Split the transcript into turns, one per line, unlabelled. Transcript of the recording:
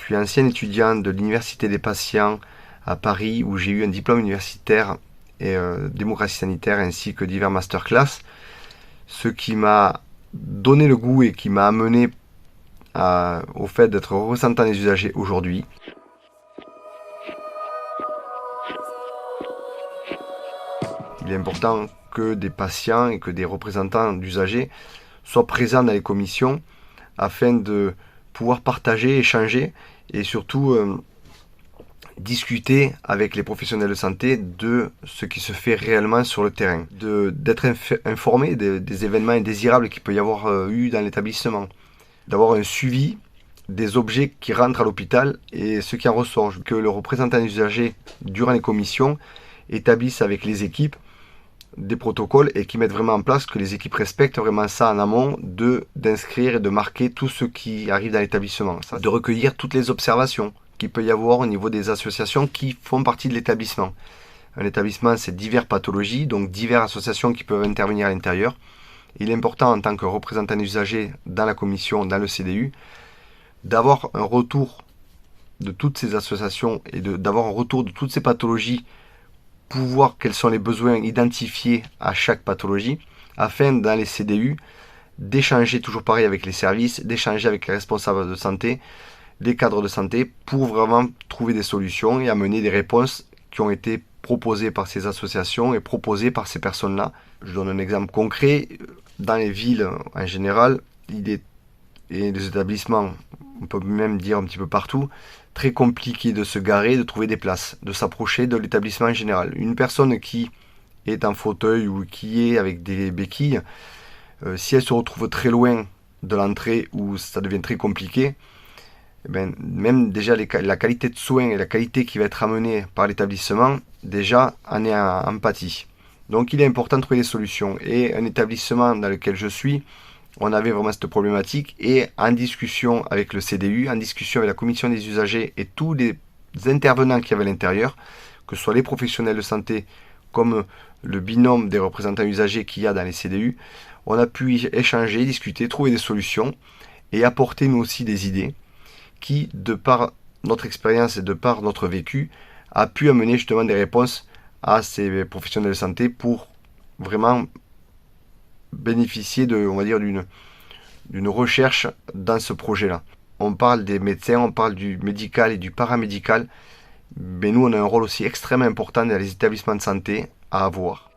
suis ancien étudiant de l'Université des patients à Paris où j'ai eu un diplôme universitaire et démocratie sanitaire ainsi que divers masterclass. Ce qui m'a donné le goût et qui m'a amené au fait d'être représentant des usagers aujourd'hui. Il est important que des patients et que des représentants d'usagers soient présents dans les commissions afin de pouvoir partager, échanger et surtout discuter avec les professionnels de santé de ce qui se fait réellement sur le terrain, d'être informé des événements indésirables qu'il peut y avoir eu dans l'établissement, d'avoir un suivi des objets qui rentrent à l'hôpital et ce qui en ressort, que le représentant des usagers durant les commissions établisse avec les équipes des protocoles et qui mettent vraiment en place, que les équipes respectent vraiment ça en amont, d'inscrire et de marquer tout ce qui arrive dans l'établissement, de recueillir toutes les observations qu'il peut y avoir au niveau des associations qui font partie de l'établissement. Un établissement, c'est diverses pathologies, donc diverses associations qui peuvent intervenir à l'intérieur. Il est important en tant que représentant des usagers dans la commission, dans le CDU, d'avoir un retour de toutes ces associations et d'avoir un retour de toutes ces pathologies pour voir quels sont les besoins identifiés à chaque pathologie, afin dans les CDU d'échanger toujours pareil avec les services, d'échanger avec les responsables de santé, les cadres de santé, pour vraiment trouver des solutions et amener des réponses qui ont été proposées par ces associations et proposées par ces personnes-là. Je donne un exemple concret. Dans les villes en général, et les établissements, on peut même dire un petit peu partout, très compliqué de se garer, de trouver des places, de s'approcher de l'établissement en général. Une personne qui est en fauteuil ou qui est avec des béquilles, si elle se retrouve très loin de l'entrée où ça devient très compliqué, même déjà la qualité de soins et la qualité qui va être amenée par l'établissement, déjà en est en pâtit. Donc il est important de trouver des solutions. Et un établissement dans lequel je suis, on avait vraiment cette problématique, et en discussion avec le CDU, en discussion avec la commission des usagers et tous les intervenants qui avaient à l'intérieur, que ce soit les professionnels de santé comme le binôme des représentants usagers qu'il y a dans les CDU, on a pu échanger, discuter, trouver des solutions et apporter nous aussi des idées qui, de par notre expérience et de par notre vécu, a pu amener justement des réponses à ces professionnels de santé pour vraiment bénéficier d'une recherche dans ce projet-là. On parle des médecins, on parle du médical et du paramédical, mais nous on a un rôle aussi extrêmement important dans les établissements de santé à avoir.